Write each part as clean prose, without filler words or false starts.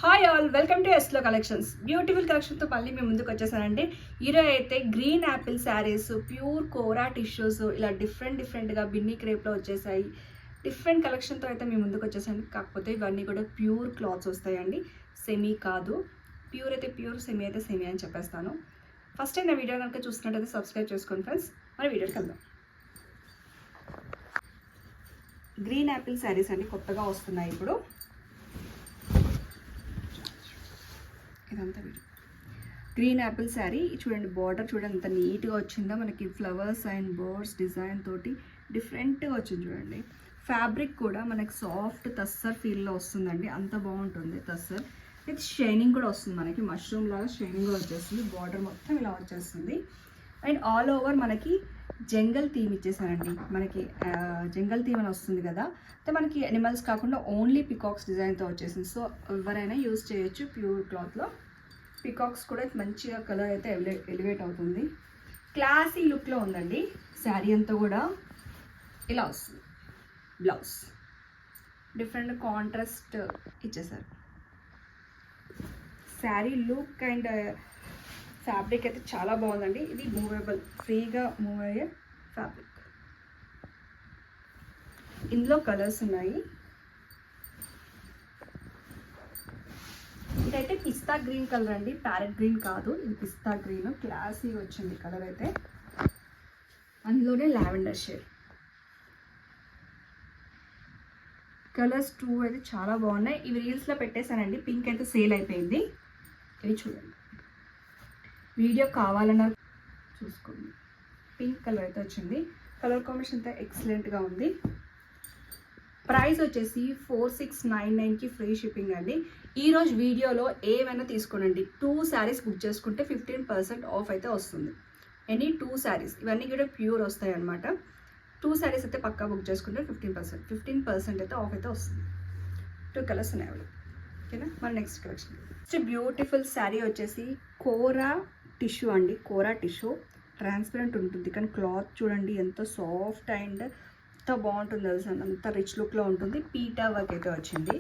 Hi all, welcome to ఎస్లో collections. Beautiful కలెక్షన్తో మళ్ళీ మేము ముందుకు వచ్చేసానండి. ఈరోజు అయితే green apple sarees, pure kora tissues ఇలా డిఫరెంట్గా బిన్నీ క్రేప్లో వచ్చేసాయి. డిఫరెంట్ కలెక్షన్తో అయితే మేము ముందుకు వచ్చేసాను. కాకపోతే ఇవన్నీ కూడా ప్యూర్ క్లాత్స్ వస్తాయండి, సెమీ కాదు. ప్యూర్ అయితే ప్యూర్, సెమీ అయితే సెమీ అని చెప్పేస్తాను. ఫస్ట్ టైం నా వీడియో కనుక చూసినట్టయితే సబ్స్క్రైబ్ చేసుకోండి ఫ్రెండ్స్. మన వీడియోకి వెళ్దాం. గ్రీన్ యాపిల్ శారీస్ అండి, కొత్తగా వస్తున్నాయి ఇప్పుడు. ఇదంతా వీడియో. గ్రీన్ యాపిల్ శారీ చూడండి, బార్డర్ చూడండి ఎంత నీట్గా వచ్చిందో. మనకి ఫ్లవర్స్ అండ్ బర్డ్స్ డిజైన్ తోటి డిఫరెంట్గా వచ్చింది చూడండి. ఫ్యాబ్రిక్ కూడా మనకి సాఫ్ట్ తస్సర్ ఫీల్లో వస్తుందండి, అంత బాగుంటుంది తస్సర్. ఇది షైనింగ్ కూడా వస్తుంది, మనకి మష్రూమ్ లాగా షైనింగ్ కూడా వచ్చేస్తుంది. బార్డర్ మొత్తం ఇలా వచ్చేస్తుంది. అండ్ ఆల్ ఓవర్ మనకి జంగల్ థీమ్ ఇచ్చేసానండి. మనకి జంగల్ థీమ్ అని వస్తుంది కదా, అయితే మనకి అనిమల్స్ కాకుండా ఓన్లీ పికాక్స్ డిజైన్తో వచ్చేసింది. సో ఎవరైనా యూజ్ చేయొచ్చు ప్యూర్ క్లాత్లో. పికాక్స్ కూడా మంచిగా కలర్ అయితే ఎలివేట్ అవుతుంది. క్లాసీ లుక్లో ఉందండి శారీ అంతా కూడా. ఇలా వస్తుంది బ్లౌజ్, డిఫరెంట్ కాంట్రాస్ట్ ఇచ్చేసారు. శారీ లుక్ అండ్ ఫ్యాబ్రిక్ అయితే చాలా బాగుందండి. ఇది మూవేబుల్, ఫ్రీగా మూవ్ అయ్యే ఫ్యాబ్రిక్. ఇందులో కలర్స్ ఉన్నాయి. ఇదైతే పిస్తా గ్రీన్ కలర్ అండి, ప్యారెట్ గ్రీన్ కాదు, ఇది పిస్తా గ్రీన్. క్లాసీగా వచ్చింది కలర్ అయితే. అందులోనే లావెండర్ షేడ్. కలర్స్ 2 అయితే చాలా బాగున్నాయి. ఇవి రీల్స్లో పెట్టేశానండి. పింక్ అయితే సేల్ అయిపోయింది. ఇవి చూడండి, వీడియో కావాలన్నా చూసుకోండి. పింక్ కలర్ అయితే వచ్చింది. కలర్ కాంబినేషన్ అయితే ఎక్సలెంట్గా ఉంది. ప్రైస్ వచ్చేసి 4699కి ఫ్రీ షిప్పింగ్ అండి. ఈరోజు వీడియోలో ఏమైనా తీసుకోనండి, 2 శారీస్ బుక్ చేసుకుంటే 15% ఆఫ్ అయితే వస్తుంది. ఎనీ 2 శారీస్, ఇవన్నీ కూడా ప్యూర్ వస్తాయి అన్నమాట. 2 శారీస్ అయితే పక్కా బుక్ చేసుకుంటే 15% అయితే ఆఫ్ అయితే వస్తుంది. 2 కలర్స్ ఉన్నాయి. ఓకేనా, మన next collection. Next beautiful sari వచ్చేసి కోరా టిష్యూ అండి. కోరా టిష్యూ ట్రాన్స్పరెంట్ ఉంటుంది, కానీ క్లాత్ చూడండి ఎంత సాఫ్ట్ అండ్ ఎంత బాగుంటుంది తెలుసా, అంత రిచ్ లుక్లో ఉంటుంది. పీటా వర్క్ అయితే వచ్చింది.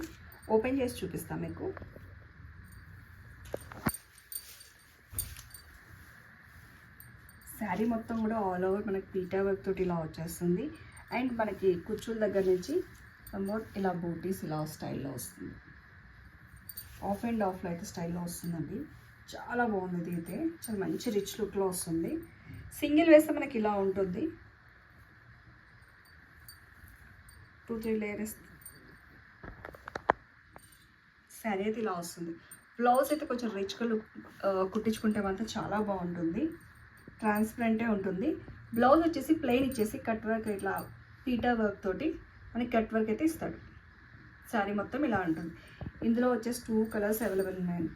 ఓపెన్ చేసి చూపిస్తాను మీకు. శారీ మొత్తం కూడా ఆల్ ఓవర్ మనకి పీటా వర్క్ తోటి ఇలా వచ్చేస్తుంది. అండ్ మనకి కుచ్చుల దగ్గర నుంచి ఇలా బూటీస్ ఇలా స్టైల్లో వస్తుంది. ఆఫ్ అండ్ ఆఫ్లో అయితే స్టైల్లో వస్తుందండి. చాలా బాగుంది. ఇది అయితే చాలా మంచి రిచ్ లుక్లో వస్తుంది. సింగిల్ వేస్తే మనకి ఇలా ఉంటుంది. 2-3 లేయర్స్ శారీ అయితే ఇలా వస్తుంది. బ్లౌజ్ అయితే కొంచెం రిచ్గా లుక్ కుట్టించుకుంటే మాత్రం చాలా బాగుంటుంది. ట్రాన్స్పరెంటే ఉంటుంది. బ్లౌజ్ వచ్చేసి ప్లెయిన్ ఇచ్చేసి కట్ వర్క్ ఇట్లా పీటా వర్క్ తోటి మనకి కట్ వర్క్ అయితే ఇస్తాడు. శారీ మొత్తం ఇలా ఉంటుంది. ఇందులో వచ్చేసి 2 కలర్స్ అవైలబుల్ ఉన్నాయండి.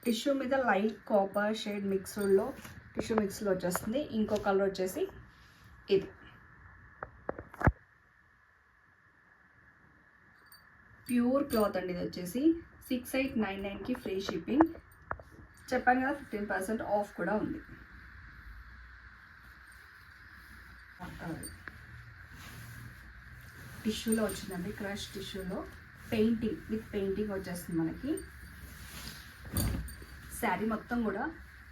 టిష్యూ మీద లైట్ కాపర్ షేడ్ మిక్స్డ్లో టిష్యూ మిక్స్లో వచ్చేస్తుంది. ఇంకో కలర్ వచ్చేసి ఇది. ప్యూర్ క్లాత్ అండి. ఇది వచ్చేసి 6899కి ఫ్రీ షిప్పింగ్. చెప్పాను కదా 15% ఆఫ్ కూడా ఉంది. టిష్యూలో వచ్చిందండి, క్రష్ టిష్యూలో పెయింటింగ్ విత్ పెయింటింగ్ వచ్చేస్తుంది మనకి. శారీ మొత్తం కూడా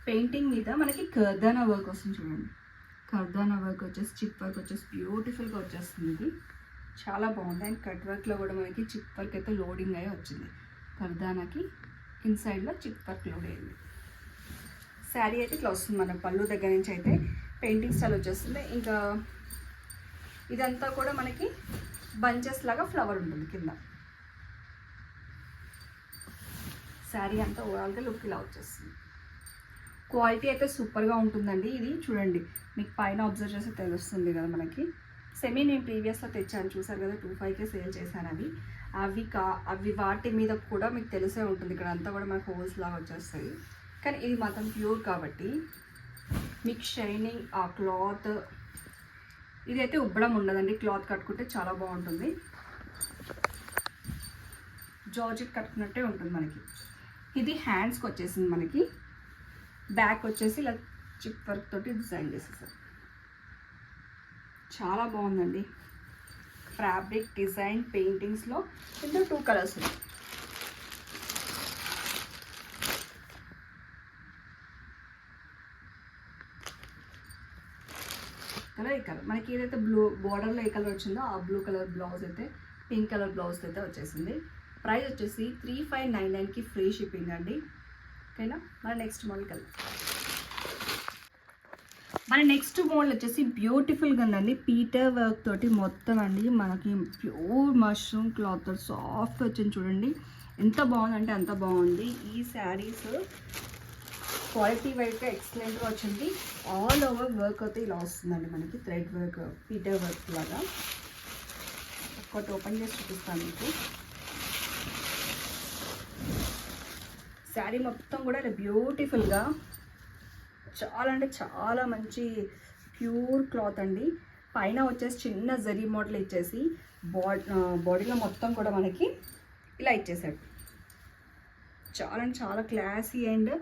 పెయింటింగ్ మీద మనకి కర్దానా వర్క్ వస్తుంది చూడండి. కర్దానా వర్క్ వచ్చేసి చిప్ వర్క్ వచ్చేసి బ్యూటిఫుల్గా వచ్చేస్తుంది. ఇది చాలా బాగుంది. అండ్ కట్ వర్క్లో కూడా మనకి చిప్ వర్క్ అయితే లోడింగ్ అయ్యి వచ్చింది. కర్దానాకి ఇన్సైడ్లో చిప్ వర్క్ లోడ్ అయింది. శారీ అయితే ఇట్లా వస్తుంది. మన పళ్ళు దగ్గర నుంచి అయితే పెయింటింగ్ స్టైల్ వచ్చేస్తుంది. ఇంకా ఇదంతా కూడా మనకి బంచెస్ లాగా ఫ్లవర్ ఉంటుంది కింద. శారీ అంతా ఓవరాల్గా లుక్ ఇలా వచ్చేస్తుంది. క్వాలిటీ అయితే సూపర్గా ఉంటుందండి. ఇది చూడండి, మీకు పైన అబ్జర్వ్ చేస్తే తెలుస్తుంది కదా మనకి. సెమీ నేను ప్రీవియస్లో తెచ్చాను, చూసారు కదా, 25కే సేల్ చేశాను. అవి వాటి మీద కూడా మీకు తెలిసే ఉంటుంది. ఇక్కడ అంతా కూడా మనకు హోల్స్ లాగా వచ్చేస్తాయి. కానీ ఇది మాత్రం ప్యూర్ కాబట్టి మీకు షైనింగ్ ఆ క్లాత్ ఇదైతే ఉబ్బడం ఉండదండి. క్లాత్ కట్టుకుంటే చాలా బాగుంటుంది. జార్జెట్ కట్టుకున్నట్టే ఉంటుంది మనకి. ఇది హ్యాండ్స్కి వచ్చేసింది. మనకి బ్యాక్ వచ్చేసి ఇలా చిప్ వర్క్ తోటి డిజైన్ చేసేసారు. చాలా బాగుందండి. ఫ్యాబ్రిక్ డిజైన్ పెయింటింగ్స్లో ఇందులో 2 కలర్స్ ఉన్నాయి. కలర్ ఈ కలర్ మనకి ఏదైతే బ్లూ బార్డర్లో ఏ కలర్ వచ్చిందో ఆ బ్లూ కలర్ బ్లౌజ్ అయితే పింక్ కలర్ బ్లౌజ్ అయితే వచ్చేసింది. ప్రైస్ వచ్చేసి 3599కి ఫ్రీ షిప్పింగ్ అండి. ఓకేనా, మన నెక్స్ట్ మోడల్ కలర్. మన నెక్స్ట్ మోడల్ వచ్చేసి బ్యూటిఫుల్గా ఉందండి. పీటర్ వర్క్ తోటి మొత్తం అండి మనకి ప్యూర్ మష్రూమ్ క్లాత్ సాఫ్ట్ వచ్చింది. చూడండి ఎంత బాగుందంటే అంత బాగుంది. ఈ శారీస్ క్వాలిటీ వైజ్గా ఎక్సలెంట్గా వచ్చింది. ఆల్ ఓవర్ వర్క్ అయితే ఇలా వస్తుందండి మనకి, థ్రెడ్ వర్క్ పీటర్ వర్క్ లాగా. ఒకటి ఓపెన్ చేసి చూపిస్తాను మీకు. శారీ మొత్తం కూడా ఇలా బ్యూటిఫుల్గా చాలా అంటే చాలా మంచి ప్యూర్ క్లాత్ అండి. పైన వచ్చేసి చిన్న జరీ మోడల్ ఇచ్చేసి బాడీలో మొత్తం కూడా మనకి ఇలా ఇచ్చేసాడు. చాలా అంటే చాలా classy and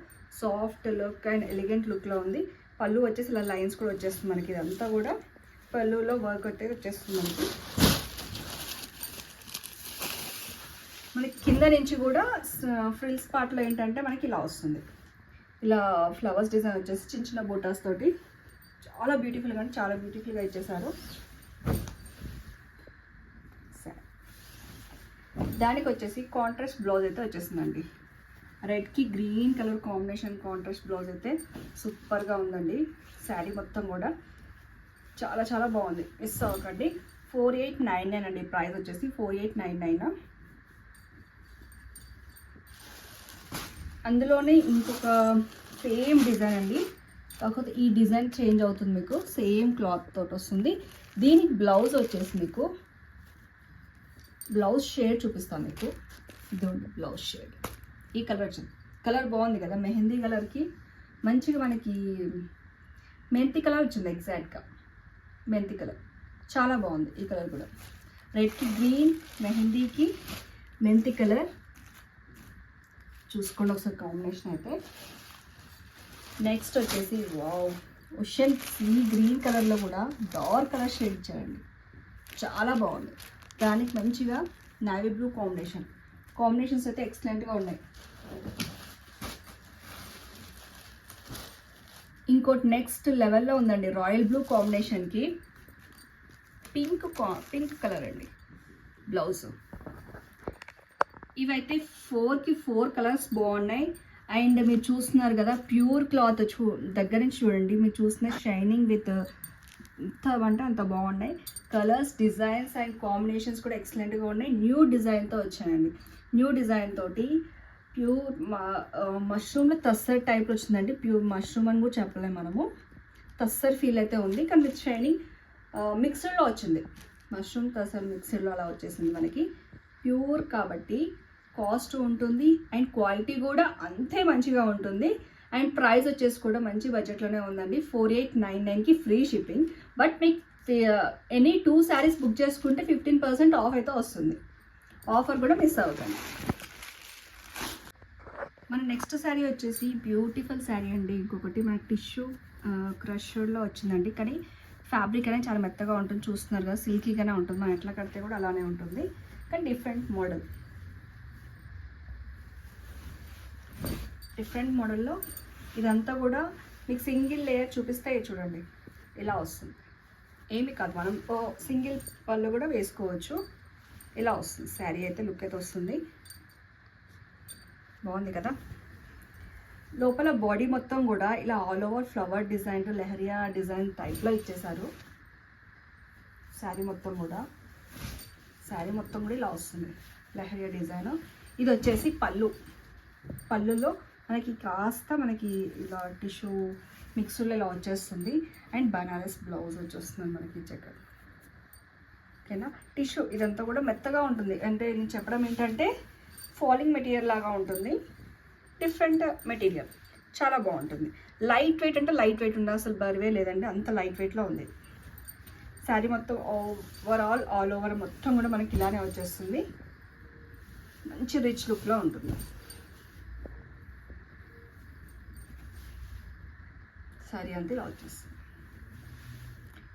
soft look and elegant లుక్లో ఉంది. పళ్ళు వచ్చేసి ఇలా లైన్స్ కూడా వచ్చేస్తుంది మనకి. ఇదంతా కూడా పళ్ళులో వర్క్ అయితే వచ్చేస్తుంది మనకి కింద నుంచి కూడా ఫ్రిల్స్ పార్ట్లో ఏంటంటే మనకి ఇలా వస్తుంది. ఇలా ఫ్లవర్స్ డిజైన్ వచ్చేసి చిన్న చిన్న బూటాస్ తోటి చాలా బ్యూటిఫుల్గా అంటే చాలా బ్యూటిఫుల్గా ఇచ్చేసారు. దానికి వచ్చేసి కాంట్రాస్ట్ బ్లౌజ్ అయితే వచ్చేసిందండి. రెడ్కి green colour combination contrast blouse అయితే సూపర్గా ఉందండి. శారీ మొత్తం కూడా చాలా చాలా బాగుంది. మిస్ అవ్వకండి. 4899 అండి. ప్రైస్ వచ్చేసి 4899. అందులోనే ఇంకొక సేమ్ డిజైన్ అండి, కాకపోతే ఈ డిజైన్ చేంజ్ అవుతుంది. మీకు సేమ్ క్లాత్ తోటి వస్తుంది. దీనికి బ్లౌజ్ వచ్చేసి మీకు బ్లౌజ్ షేడ్ చూపిస్తాను మీకు. ఇదండి బ్లౌజ్ షేడ్. ఈ కలర్ వచ్చింది. కలర్ బాగుంది కదా, మెహందీ కలర్కి మంచిగా మనకి మెంతి కలర్ వచ్చింది. ఎగ్జాక్ట్గా మెంతి కలర్ చాలా బాగుంది. ఈ కలర్ కూడా రెడ్కి గ్రీన్, మెహందీకి మెంతి కలర్ చూసుకోండి ఒకసారి కాంబినేషన్ అయితే. నెక్స్ట్ వచ్చేసి వావ్, ఓషన్ సీ గ్రీన్ కలర్లో కూడా డార్క్ కలర్ షేడ్ ఇచ్చారండి. చాలా బాగుంది. దానికి మంచిగా నావీ బ్లూ కాంబినేషన్స్ అయితే ఎక్సలెంట్గా ఉన్నాయి. ఇంకోటి నెక్స్ట్ లెవెల్లో ఉందండి. రాయల్ బ్లూ కాంబినేషన్కి పింక్ కలర్ అండి బ్లౌజ్. ఇవైతే 4కి 4 కలర్స్ బాగున్నాయి. అండ్ మీరు చూస్తున్నారు కదా ప్యూర్ క్లాత్ దగ్గర నుంచి చూడండి. మీరు చూసిన షైనింగ్ విత్ ఎంత అంటే అంత బాగున్నాయి. కలర్స్, డిజైన్స్ అండ్ కాంబినేషన్స్ కూడా ఎక్సలెంట్గా ఉన్నాయి. న్యూ డిజైన్తో వచ్చాయండి. న్యూ డిజైన్ తోటి ప్యూర్ మష్రూమ్లో తస్సర్ టైప్లో వచ్చిందండి. ప్యూర్ మష్రూమ్ అని కూడా చెప్పలేము మనము. తస్సర్ ఫీల్ అయితే ఉంది, కానీ విత్ షైనింగ్ మిక్స్డ్లో వచ్చింది. మష్రూమ్ తస్సర్ మిక్స్డ్లో అలా వచ్చేసింది మనకి. ప్యూర్ కాబట్టి కాస్ట్ ఉంటుంది అండ్ క్వాలిటీ కూడా అంతే మంచిగా ఉంటుంది. అండ్ ప్రైస్ వచ్చేసి కూడా మంచి బడ్జెట్లోనే ఉందండి. 4899కి ఫ్రీ షిప్పింగ్. బట్ మీకు ఎనీ 2 శారీస్ బుక్ చేసుకుంటే 15% ఆఫ్ అయితే వస్తుంది. ఆఫర్ కూడా మిస్ అవుతుంది. మన నెక్స్ట్ శారీ వచ్చేసి బ్యూటిఫుల్ శారీ అండి. ఇంకొకటి మనకి టిష్యూ క్రష్లో వచ్చిందండి. కానీ ఫ్యాబ్రిక్ అనేది చాలా మెత్తగా ఉంటుంది. చూస్తున్నారు కదా, సిల్కీగానే ఉంటుంది. మనం ఎట్లా కడితే కూడా అలానే ఉంటుంది, కానీ డిఫరెంట్ మోడల్లో ఇదంతా కూడా మీకు సింగిల్ లేయర్ చూపిస్తే చూడండి ఇలా వస్తుంది. ఏమి కాదు, మనం సింగిల్ పళ్ళు కూడా వేసుకోవచ్చు. ఇలా వస్తుంది శారీ అయితే, లుక్ అయితే వస్తుంది. బాగుంది కదా. లోపల బాడీ మొత్తం కూడా ఇలా all over flower design, leheriya design టైప్లో ఇచ్చేసారు. శారీ మొత్తం కూడా ఇలా వస్తుంది లెహరియా డిజైన్. ఇది వచ్చేసి పళ్ళులో మనకి కాస్త మనకి ఇలా టిష్యూ మిక్స్డ్లో ఇలా వచ్చేస్తుంది. అండ్ బనారస్ బ్లౌజ్ వచ్చేస్తుంది మనకి చెక్కర్. ఓకేనా. టిష్యూ ఇదంతా కూడా మెత్తగా ఉంటుంది. అంటే నేను చెప్పడం ఏంటంటే ఫాలింగ్ మెటీరియల్ లాగా ఉంటుంది. డిఫరెంట్ మెటీరియల్, చాలా బాగుంటుంది. లైట్ వెయిట్ అంటే లైట్ వెయిట్ ఉంది, అసలు బరువే లేదండి, అంత లైట్ వెయిట్లో ఉంది. శారీ మొత్తం ఆల్ ఓవర్ మొత్తం కూడా మనకి ఇలానే వచ్చేస్తుంది. మంచి రిచ్ లుక్లో ఉంటుంది. శారీ అంతా ఇలా వచ్చేస్తుంది.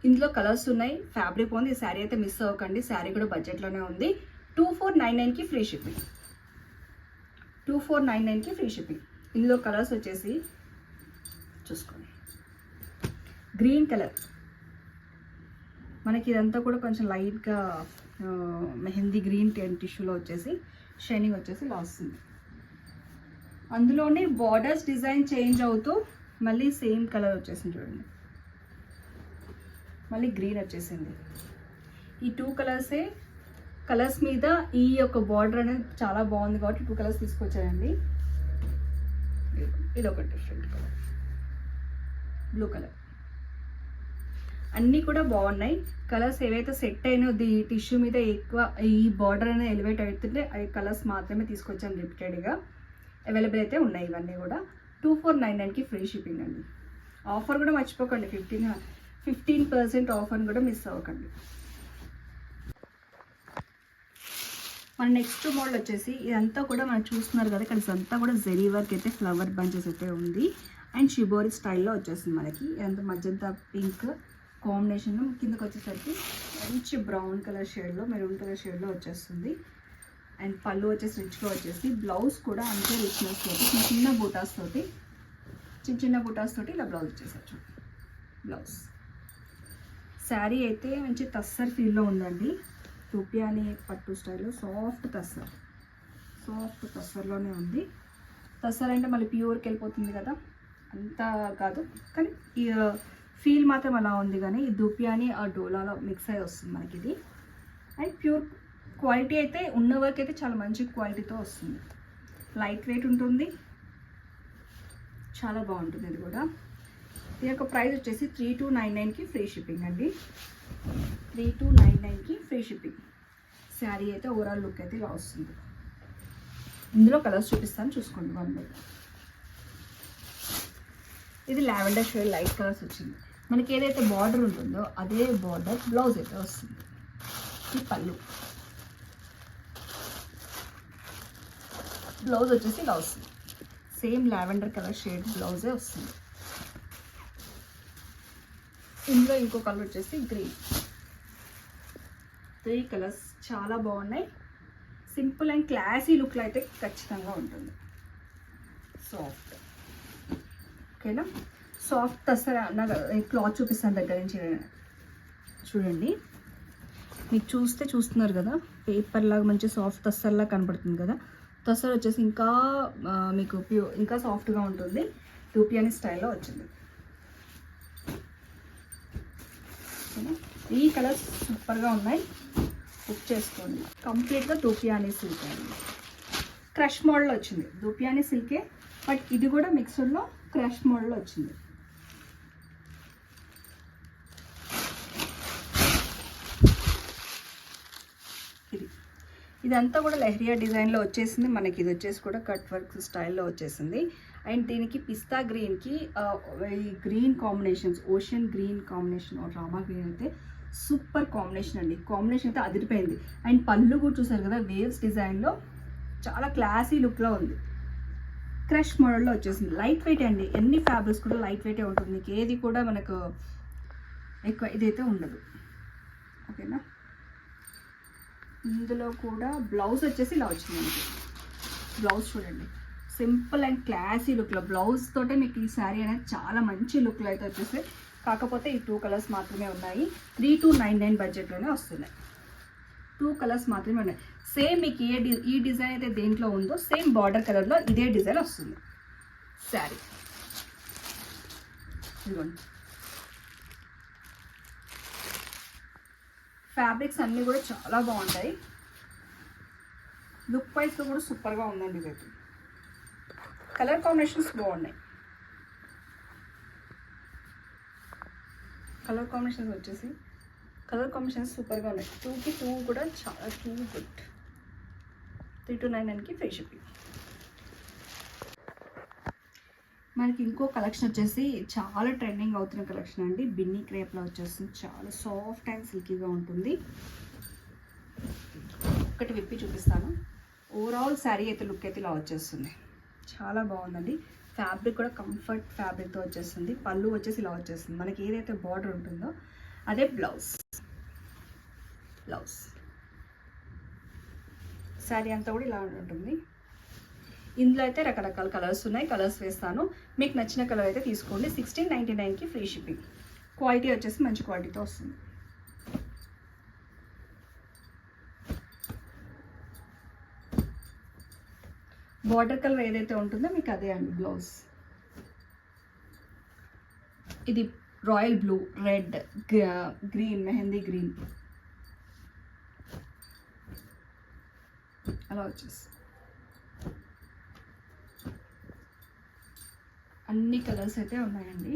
ఇందులో కలర్స్ ఉన్నాయి, ఫ్యాబ్రిక్ ఉంది. ఈ శారీ అయితే మిస్ అవ్వకండి, శారీ కూడా బడ్జెట్లోనే ఉంది. 2499కి ఫ్రీ షిప్పింగ్. 2499కి ఫ్రీ షిప్పింగ్. ఇందులో కలర్స్ వచ్చేసి చూసుకోండి. గ్రీన్ కలర్, మనకి ఇదంతా కూడా కొంచెం లైట్గా మెహందీ గ్రీన్ టిష్యూలో వచ్చేసి షైనింగ్ వచ్చేసి ఇలా వస్తుంది. అందులోనే బార్డర్స్ డిజైన్ చేంజ్ అవుతూ మళ్ళీ సేమ్ కలర్ వచ్చేసింది చూడండి, మళ్ళీ గ్రీన్ వచ్చేసింది. ఈ 2 కలర్స్ మీద ఈ యొక్క బార్డర్ అనేది చాలా బాగుంది కాబట్టి 2 కలర్స్ తీసుకొచ్చానండి. ఇది ఒక డిఫరెంట్ కలర్, బ్లూ కలర్. అన్నీ కూడా బాగున్నాయి. కలర్స్ ఏవైతే సెట్ అయినాయో టిష్యూ మీద ఎక్కువ ఈ బార్డర్ అనేది ఎలివేట్ అవుతుంటే ఆ కలర్స్ మాత్రమే తీసుకొచ్చాను రిపీటెడ్గా. అవైలబుల్ అయితే ఉన్నాయి ఇవన్నీ కూడా. 2499కి ఫ్రీ షిప్పింగ్ అండి. ఆఫర్ కూడా మర్చిపోకండి, 15% ఆఫర్ని కూడా మిస్ అవ్వకండి. మన నెక్స్ట్ మోడల్ వచ్చేసి ఇదంతా కూడా మనం చూస్తున్నారు కదా, ఇక్కడ ఇదంతా కూడా జెరీ వర్క్ అయితే ఫ్లవర్ బంచెస్ అయితే ఉంది అండ్ షిబోరి స్టైల్లో వచ్చేసింది మనకి. ఇదంతా మజంతా పింక్ కాంబినేషన్, కిందకి వచ్చేసరికి మంచి బ్రౌన్ కలర్ షేడ్లో, మెరూన్ కలర్ షేడ్లో వచ్చేస్తుంది. అండ్ పళ్ళు వచ్చేసి రిచ్గా వచ్చేసి, బ్లౌజ్ కూడా అంతే రిచ్నెస్ తోటి చిన్న బూటాస్ తోటి ఇలా బ్లౌజ్ వచ్చేసారు. బ్లౌజ్ శారీ అయితే మంచి తస్సర్ ఫీల్లో ఉందండి. టూపియాని పట్టు స్టైల్లో సాఫ్ట్ తస్సర్లోనే ఉంది. తస్సర్ అంటే మళ్ళీ ప్యూర్కి వెళ్ళిపోతుంది కదా, అంతా కాదు కానీ ఈ ఫీల్ మాత్రం అలా ఉంది. కానీ ఈ దూపియాని ఆ డోలాలో మిక్స్ అయ్యి వస్తుంది మనకి ఇది. అండ్ ప్యూర్ క్వాలిటీ అయితే ఉన్న వర్క్ అయితే చాలా మంచి క్వాలిటీతో వస్తుంది. లైట్ వెయిట్ ఉంటుంది, చాలా బాగుంటుంది. ఇది కూడా ఈ యొక్క ప్రైస్ వచ్చేసి 3299కి ఫ్రీ షిప్పింగ్ అండి. 3299కి ఫ్రీ షిప్పింగ్. శారీ అయితే ఓవరాల్ లుక్ అయితే ఇలా వస్తుంది. ఇందులో కలర్స్ చూపిస్తాను, చూసుకోండి. 1 బై ఇది లావెండర్ షేడ్ లైట్ కలర్స్ వచ్చింది. మనకి ఏదైతే బార్డర్ ఉంటుందో అదే బార్డర్ బ్లౌజ్ అయితే వస్తుంది. ఈ పళ్ళు బ్లౌజ్ వచ్చేసి ఇలా వస్తుంది. సేమ్ లావెండర్ కలర్ షేడ్ బ్లౌజే వస్తుంది. ఇందులో ఇంకో కలర్ వచ్చేసి గ్రీన్. 3 కలర్స్ చాలా బాగున్నాయి. సింపుల్ అండ్ క్లాసీ లుక్లో అయితే ఖచ్చితంగా ఉంటుంది. సాఫ్ట్ ఓకేనా, సాఫ్ట్ తస్సర్ అన్న క్లాత్ చూపిస్తాను దగ్గర నుంచి. చూడండి, మీకు చూస్తున్నారు కదా, పేపర్ లాగా మంచి సాఫ్ట్ తస్సర్లా కనపడుతుంది కదా. తస్సర్ వచ్చేసి ఇంకా మీకు ఇంకా సాఫ్ట్గా ఉంటుంది. టూపియాని స్టైల్లో వచ్చింది. ఈ కలర్స్ సూపర్గా ఉన్నాయి, బుక్ చేసుకోండి. కంప్లీట్గా దూపియాని సిల్క్ అండి. క్రష్ మోడల్లో వచ్చింది. దూపియాని సిల్కే, బట్ ఇది కూడా మిక్స్డ్లో క్రష్ మోడల్లో వచ్చింది. ఇదంతా కూడా లెహరియా డిజైన్లో వచ్చేసింది మనకి. ఇది వచ్చేసి కూడా కట్ వర్క్ స్టైల్లో వచ్చేసింది. అండ్ దీనికి పిస్తా గ్రీన్కి ఈ green combinations, ocean green combination, Rama green అయితే సూపర్ కాంబినేషన్ అండి. కాంబినేషన్ అయితే అదిరిపోయింది. అండ్ పళ్ళు కూడా చూసారు కదా, వేవ్స్ డిజైన్లో చాలా క్లాసీ లుక్లో ఉంది. క్రష్ మోడల్లో వచ్చేసింది. లైట్ వెయిట్ అండి, ఎన్ని ఫ్యాబ్రిక్స్ కూడా లైట్ వెయిటే ఉంటుంది. మీకు ఏది కూడా మనకు ఎక్కువ ఇదైతే ఉండదు. ఓకేనా, ఇందులో కూడా బ్లౌజ్ వచ్చేసి ఇలా వచ్చింది మనకి. బ్లౌజ్ చూడండి, సింపుల్ అండ్ క్లాసీ లుక్లో బ్లౌజ్ తోటే మీకు ఈ శారీ అనేది చాలా మంచి లుక్లో అయితే వచ్చేసి. కాకపోతే ఈ 2 కలర్స్ మాత్రమే ఉన్నాయి. 3299 బడ్జెట్లోనే వస్తున్నాయి. 2 కలర్స్ మాత్రమే ఉన్నాయి. సేమ్ మీకు ఈ డిజైన్ అయితే దేంట్లో ఉందో సేమ్ బార్డర్ కలర్లో ఇదే డిజైన్ వస్తుంది శారీ. ఇదిగోండి, ఫ్యాబ్రిక్స్ అన్నీ కూడా చాలా బాగుంటాయి. లుక్ వైజ్గా కూడా సూపర్గా ఉందండి. ఇదైతే కలర్ కాంబినేషన్స్ బాగున్నాయి. కలర్ కాంబినేషన్స్ సూపర్గా ఉన్నాయి. 2కి 2 కూడా చాలా గుడ్. 3299కి free shipping. మనకి ఇంకో కలెక్షన్ వచ్చేసి చాలా ట్రెండింగ్ అవుతున్న కలెక్షన్ అండి. బిన్నీ క్రేప్లో వచ్చేస్తుంది. చాలా సాఫ్ట్ అండ్ సిల్కీగా ఉంటుంది. ఒకటి విప్పి చూపిస్తాను. ఓవరాల్ శారీ అయితే లుక్ అయితే ఇలా వచ్చేస్తుంది. చాలా బాగుందండి. ఫ్యాబ్రిక్ కూడా కంఫర్ట్ ఫ్యాబ్రిక్తో వచ్చేస్తుంది. పళ్ళు వచ్చేసి ఇలా వచ్చేస్తుంది. మనకి ఏదైతే బార్డర్ ఉంటుందో అదే బ్లౌజ్ శారీ అంతా కూడా ఇలా ఉంటుంది. ఇందులో అయితే రకరకాల కలర్స్ ఉన్నాయి, కలర్స్ వేస్తాను. మీకు నచ్చిన కలర్ అయితే తీసుకోండి. 1699కి ఫ్రీ షిప్పింగ్. క్వాలిటీ వచ్చేసి మంచి క్వాలిటీతో వస్తుంది. బార్డర్ కలర్ ఏదైతే ఉంటుందో మీకు అదే అండి బ్లౌజ్. ఇది royal blue, red, green, mehndi green అలా వచ్చేసి అన్ని కలర్స్ అయితే ఉన్నాయండి.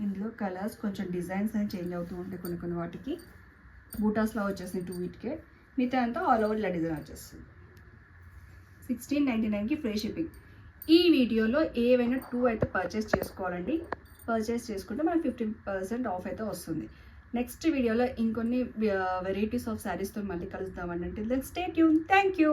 ఇందులో కలర్స్ కొంచెం డిజైన్స్ అని చేంజ్ అవుతూ ఉంటాయి కొన్ని వాటికి. బూటాస్లో వచ్చేసింది 2 వీటికే, మిగతా అంతా ఆల్ ఓవర్ ఇలా డిజైన్ వచ్చేస్తుంది. 1699కి ఫ్రీ షిప్పింగ్. ఈ వీడియోలో ఏవైనా 2 అయితే పర్చేస్ చేసుకోవాలండి. పర్చేస్ చేసుకుంటే మనకు 15% ఆఫ్ అయితే వస్తుంది. నెక్స్ట్ వీడియోలో ఇంకొన్ని వెరైటీస్ ఆఫ్ శారీస్తో మళ్ళీ కలుద్దామండి. Till then stay tune. Thank you.